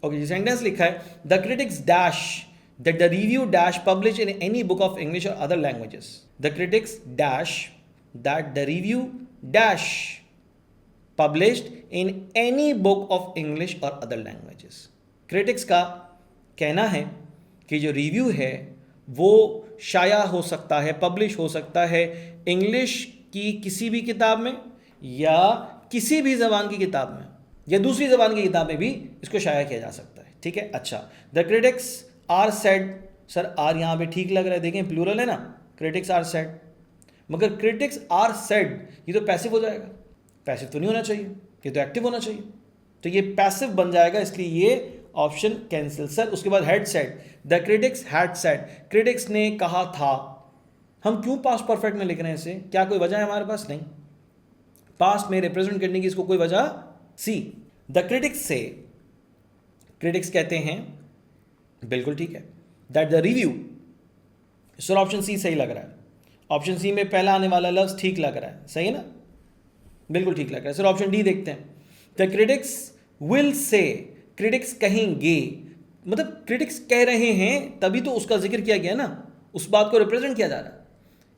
Okay, जी sentence लिखा है the critics dash that the review dash publish in any book of English और other languages. The critics dash that the review dash published in any book of English और other languages. Critics का कहना है कि जो review है वो शाया हो सकता है, पब्लिश हो सकता है इंग्लिश की किसी भी किताब में या किसी भी ज़बान की किताब में या दूसरी ज़बान की किताब में भी इसको शाया किया जा सकता है। ठीक है, अच्छा, the critics are said, sir are यहाँ पे ठीक लग रहा है, देखें प्लूरल है ना, क्रिटिक्स आर सेड, मगर क्रिटिक्स आर सेड ये तो पैसिव हो जाएगा, पैसिव तो नहीं होना चाहिए, ये तो एक्टिव होना चाहिए, तो ये पैसिव बन जाएगा, इसलिए ये ऑप्शन कैंसिल। सर उसके बाद had said, the critics had said, critics ने कहा था। हम क्यों पास्ट परफेक्ट में लिख रहे हैं इसे, क्या कोई वजह है हमारे पास? नहीं, पास्ट में रिप्रेजेंट करने की इसको कोई वजह। See, the critics say, critics कहते हैं, बिल्कुल ठीक है, that the review, sir option C सही लग रहा है, ऑप्शन सी में पहला आने वाला लफ्ज ठीक लग रहा है, सही है ना, बिल्कुल ठीक लग रहा है। सर ऑप्शन डी देखते हैं, the critics will say, critics कहेंगे, मतलब क्रिटिक्स कह रहे हैं तभी तो उसका जिक्र किया गया ना, उस बात को रिप्रेजेंट किया जा रहा है।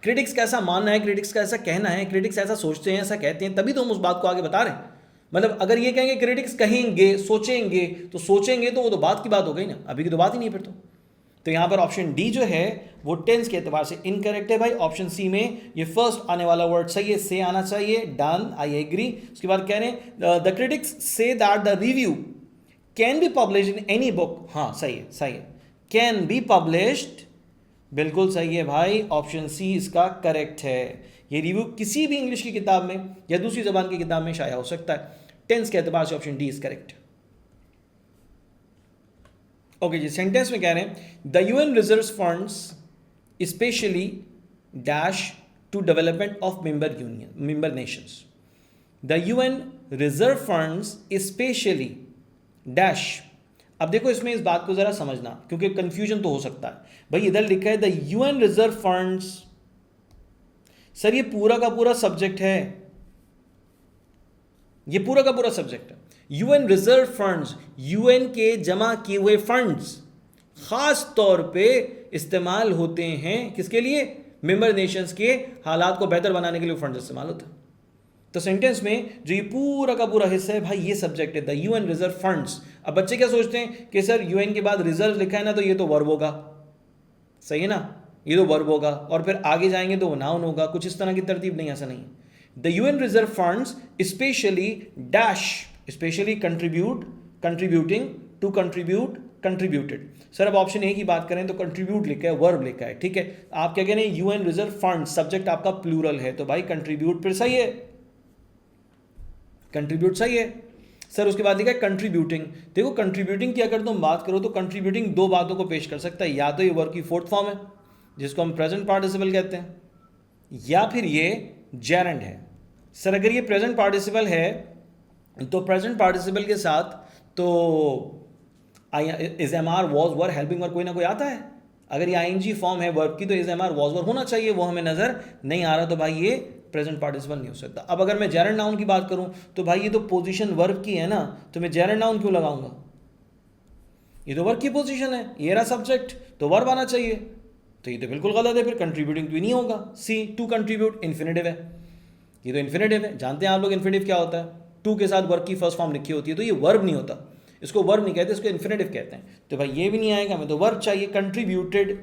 क्रिटिक्स का ऐसा मानना है, क्रिटिक्स का ऐसा कहना है, क्रिटिक्स ऐसा सोचते हैं, ऐसा कहते हैं, तभी तो हम उस बात को आगे बता रहे हैं। मतलब अगर ये कहेंगे क्रिटिक्स कहेंगे, सोचेंगे, तो सोचेंगे तो वो तो बात की बात हो गई ना, अभी की तो बात ही नहीं फिर तो यहाँ पर ऑप्शन डी जो है वो टेंस के एतबार से इनकरेक्ट है भाई। ऑप्शन सी में ये फर्स्ट आने वाला वर्ड सही है, से आना चाहिए, डन, आई एग्री। उसके बाद कह रहे हैं the critics say that the review can be publish in any book, हाँ सही है, सही है, कैन बी पब्लिश्ड, बिल्कुल सही है भाई, ऑप्शन सी इसका करेक्ट है। ये रिव्यू किसी भी इंग्लिश की किताब में या दूसरी जबान की किताब में शाया हो सकता है, टेंस के एतबार से option D is correct. Okay जी, सेंटेंस में कह रहे हैं the UN reserve funds specially dash to development of member nations. The UN reserve funds specially dash. अब देखो इसमें इस बात को जरा समझना क्योंकि कंफ्यूजन तो हो सकता है भाई, इधर लिखा है the UN reserve funds, sir ये पूरा का पूरा सब्जेक्ट है, ये पूरा का पूरा सब्जेक्ट है। यूएन रिजर्व फंड्स, यूएन के जमा किए हुए फंड्स खास तौर पे इस्तेमाल होते हैं किसके लिए? मेंबर नेशंस के हालात को बेहतर बनाने के लिए फंड्स इस्तेमाल होते हैं। तो सेंटेंस में जो ये पूरा का पूरा हिस्सा है भाई, ये सब्जेक्ट है द यूएन रिजर्व फंड्स। अब बच्चे क्या सोचते हैं कि सर यूएन के बाद रिजर्व लिखा है ना, तो ये तो वर्ब होगा, सही है ना, ये तो वर्ब होगा, और फिर आगे जाएंगे तो वो नाउन होगा, कुछ इस तरह की तरतीब नहीं, ऐसा नहीं है। The UN reserve funds specially dash, specially contribute, contributing, to contribute, contributed. Sir अब ऑप्शन ए की बात करें तो कंट्रीब्यूट लिखा है, वर्ब लिखा है, ठीक है, आप क्या कह रहे हैं यूएन रिजर्व फंड, सब्जेक्ट आपका प्लूरल है, तो भाई कंट्रीब्यूट फिर सही है, कंट्रीब्यूट सही है। सर उसके बाद लिखा है कंट्रीब्यूटिंग। देखो कंट्रीब्यूटिंग की अगर तुम बात करो तो कंट्रीब्यूटिंग दो बातों को पेश कर सकता है, या तो ये वर्ब की फोर्थ फॉर्म है जिसको हम प्रेजेंट पार्टिसिपल कहते हैं, या फिर ये जेरेंड है। सर अगर ये प्रेजेंट पार्टिसिपल है तो प्रेजेंट पार्टिसिपल के साथ तो is am are was were helping verb कोई ना कोई आता है। अगर ये आईएनजी फॉर्म है वर्ब की तो is am are was were होना चाहिए, वो हमें नजर नहीं आ रहा, तो भाई ये प्रेजेंट पार्टिसिपल नहीं हो सकता। अब अगर मैं जेरेंड नाउन की बात करूं तो भाई ये तो पोजीशन वर्ब की है ना, तो मैं जेरेंड नाउन क्यों लगाऊंगा, ये तो वर्ब की पोजीशन है, ये रहा सब्जेक्ट, तो वर्ब आना चाहिए, तो ये तो बिल्कुल गलत है, फिर कंट्रीब्यूटिंग तो नहीं होगा। सी, टू कंट्रीब्यूट इन्फिनेटिव है, ये तो इन्फिनेटिव है, जानते हैं आप लोग इन्फिनेटिव क्या होता है, टू के साथ वर्ब की फर्स्ट फॉर्म लिखी होती है, तो ये वर्ब नहीं होता, इसको वर्ब नहीं कहते, इसको इन्फिनेटिव कहते हैं, तो भाई ये भी नहीं आएगा, हमें तो वर्ब चाहिए, कंट्रीब्यूटेड।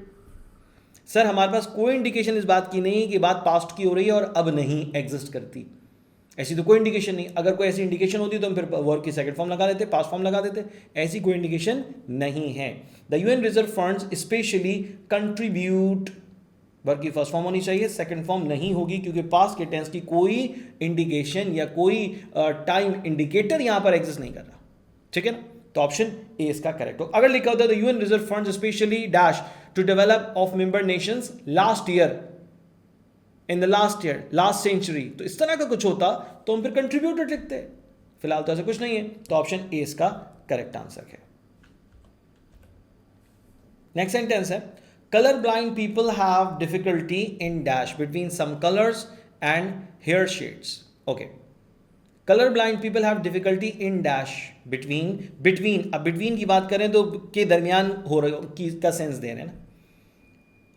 सर हमारे पास कोई इंडिकेशन इस बात की नहीं कि बात पास्ट की हो रही है और अब नहीं एग्जिस्ट करती, ऐसी तो कोई इंडिकेशन नहीं। अगर कोई ऐसी इंडिकेशन होती तो हम फिर वर्ब की सेकंड फॉर्म लगा देते, पास्ट फॉर्म लगा देते, ऐसी कोई इंडिकेशन नहीं है। The UN reserve funds specially contribute, verb की फर्स्ट फॉर्म होनी चाहिए, सेकंड फॉर्म नहीं होगी क्योंकि पास्ट के टेंस की कोई इंडिकेशन या कोई टाइम इंडिकेटर यहां पर एग्जिस्ट नहीं कर रहा, ठीक है ना, तो ऑप्शन ए इसका करेक्ट हो। अगर लिखा होता है the UN reserve funds specially dash to develop of member nations last year, in the last year, last century, तो इस तरह का कुछ होता तो हम फिर कंट्रीब्यूटेड लिखते, फिलहाल तो ऐसा कुछ नहीं है, तो ऑप्शन ए इसका करेक्ट आंसर है। नेक्स्ट सेंटेंस है colour blind people have difficulty in dash between some colours and hair shades. Okay, colour blind people have difficulty in dash between between. अब बिटवीन की बात करें तो के दरमियान हो रहे की का सेंस दे रहे हैं ना।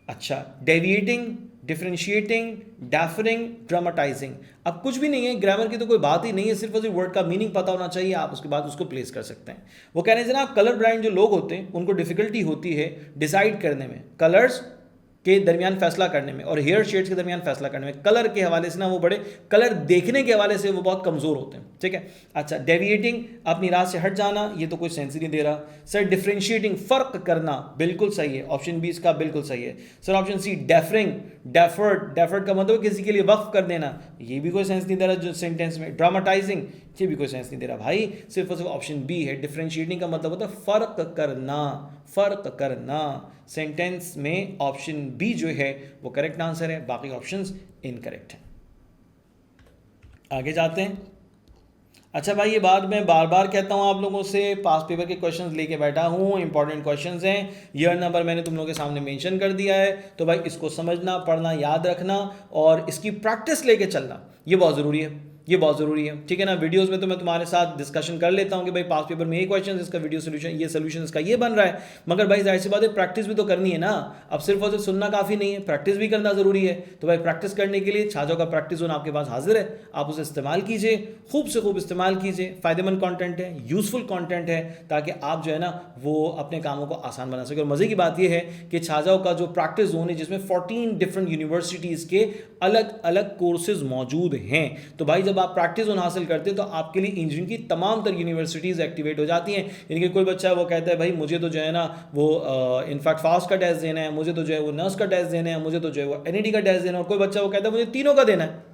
अच्छा, डेविएटिंग, डिफरेंशिएटिंग, डैफरिंग, ड्रामेटाइजिंग। अब कुछ भी नहीं है, ग्रामर की तो कोई बात ही नहीं है, सिर्फ और सिर्फ वर्ड का मीनिंग पता होना चाहिए, आप उसके बाद उसको प्लेस कर सकते हैं। वो कह रहे हैं जनाब कलर ब्लाइंड जो लोग होते हैं उनको डिफिकल्टी होती है डिसाइड करने में, कलर्स के दरमियान फैसला करने में और हेयर शेड्स के दरमियान फैसला करने में। कलर के हवाले से ना वो बड़े, कलर देखने के हवाले से वो बहुत कमज़ोर होते हैं, ठीक है। अच्छा, डेविएटिंग, अपनी राह से हट जाना, ये तो कोई सेंस ही नहीं दे रहा। सर डिफरेंशिएटिंग, फ़र्क करना, बिल्कुल सही है, ऑप्शन बी इसका बिल्कुल सही है। Sir option C deferring, deferred, deferred का मतलब किसी के लिए वक्फ कर देना, ये भी कोई सेंस नहीं दे रहा जो सेंटेंस में। ड्रामेटाइजिंग, ये भी कोई सेंस नहीं दे रहा भाई, सिर्फ और सिर्फ ऑप्शन बी है। डिफरेंशिएटिंग का मतलब होता है फ़र्क करना, फ़र्क करना। सेंटेंस में ऑप्शन बी जो है वो करेक्ट आंसर है, बाकी ऑप्शंस इनकरेक्ट हैं। आगे जाते हैं। अच्छा भाई, ये बात मैं बार बार कहता हूँ आप लोगों से, पास पेपर के क्वेश्चंस लेके बैठा हूँ, इंपॉर्टेंट क्वेश्चंस हैं, ईयर नंबर मैंने तुम लोगों के सामने मेंशन कर दिया है, तो भाई इसको समझना, पढ़ना, याद रखना और इसकी प्रैक्टिस लेके चलना, ये बहुत ज़रूरी है, ये बहुत ज़रूरी है, ठीक है ना। वीडियोस में तो मैं तुम्हारे साथ डिस्कशन कर लेता हूँ कि भाई पास पेपर में ये क्वेश्चन, इसका वीडियो सोल्यूशन, ये सोल्यूशन इसका ये बन रहा है, मगर भाई जाहिर सी बात है प्रैक्टिस भी तो करनी है ना। अब सिर्फ और सिर्फ सुनना काफ़ी नहीं है, प्रैक्टिस भी करना ज़रूरी है। तो भाई प्रैक्टिस करने के लिए छाजों का प्रैक्टिस जोन आपके पास हाजिर है, आप उसे इस्तेमाल कीजिए, खूब से खूब इस्तेमाल कीजिए। फ़ायदेमंद कॉन्टेंट है, यूज़फुल कॉन्टेंट है, ताकि आप जो है ना वो अपने कामों को आसान बना सके। और मज़े की बात यह है कि छाजाओं का जो प्रैक्टिस जोन है जिसमें 14 डिफरेंट यूनिवर्सिटीज़ के अलग अलग कोर्सेज मौजूद हैं, तो भाई जब आप प्रैक्टिस जोन हासिल करते हैं तो आपके लिए इंजीनियरिंग की तमाम तर यूनिवर्सिटीज़ एक्टिवेट हो जाती हैं। यानी कि कोई बच्चा है वो कहता है भाई मुझे तो जो है ना वो इनफैक्ट फास्ट का टेस्ट देना है, मुझे तो जो है वो नर्स का टेस्ट देना है, मुझे तो जो है वो एनईटी का टेस्ट देना है, और कोई बच्चा वो कहता है मुझे तीनों का देना है।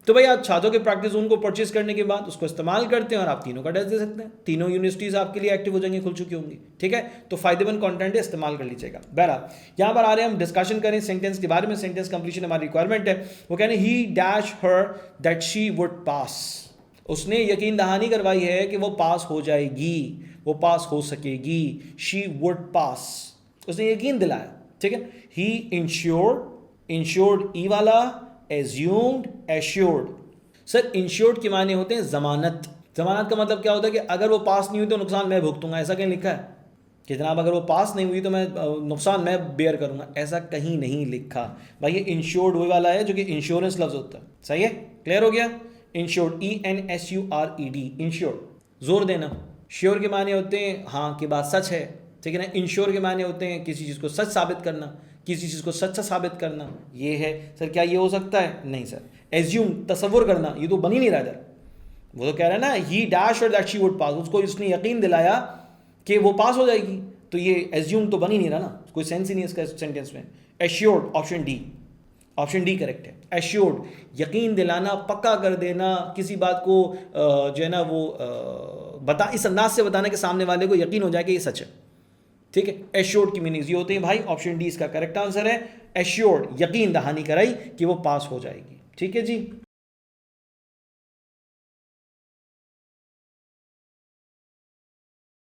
तो भाई आप छात्रों के प्रैक्टिस जोन को परचेज करने के बाद उसको इस्तेमाल करते हैं और आप तीनों का टेस्ट दे सकते हैं, तीनों यूनिवर्सिटीज़ आपके लिए एक्टिव हो जाएंगी, खुल चुकी होंगी, ठीक है। तो फायदेमंद कंटेंट है, इस्तेमाल कर लीजिएगा। बहरहाल यहाँ पर आ रहे हैं हम डिस्कशन करें सेंटेंस के बारे में, सेंटेंस कंप्लीशन हमारी रिक्वायरमेंट है। वो कहने ही dash her that she would पास, उसने यकीन दहानी करवाई है कि वो पास हो जाएगी, वो पास हो सकेगी। शी वुड पास, उसने यकीन दिलाया, ठीक है। ही इंश्योर्ड, इंश्योर्ड ई वाला, एज्यूम्ड, एश्योर्ड। सर इंश्योर्ड के माने होते हैं जमानत। जमानत का मतलब क्या होता है कि अगर वो पास नहीं हुई तो नुकसान मैं भुगतूंगा, ऐसा कहीं लिखा है कि जनाब अगर वो पास नहीं हुई तो मैं नुकसान मैं बेयर करूंगा, ऐसा कहीं नहीं लिखा भाई। ये इंश्योर्ड वही वाला है जो कि इंश्योरेंस लफ्ज होता है, सही है, क्लियर हो गया। इंश्योर्ड, ENSURED, इंश्योर्ड, जोर देना। श्योर के माने होते हैं हाँ कि बात सच है, ठीक है ना। इंश्योर के माने होते हैं किसी चीज़ को सच साबित करना, किसी चीज़ को सच्चा साबित करना, ये है। सर क्या ये हो सकता है? नहीं सर। एज्यूम, तसव्वुर करना, ये तो बन ही नहीं रहा इधर। वो तो कह रहा है ना ही डैश और दैट शी वुड पास, उसको इसने यकीन दिलाया कि वो पास हो जाएगी, तो ये एज्यूम तो बन ही नहीं रहा ना, कोई सेंस ही नहीं है इसका सेंटेंस में। Assured, option D, option D correct है। एश्योर्ड, यकीन दिलाना, पक्का कर देना, किसी बात को जो है ना वो बता, इस अंदाज से बताना कि सामने वाले को यकीन हो जाए कि ये सच है, ठीक है। एश्योर्ड की मीनिंग्स ये होते हैं भाई, ऑप्शन डी इसका करेक्ट आंसर है। एश्योर्ड, यकीन दहानी कराई कि वो पास हो जाएगी, ठीक है जी।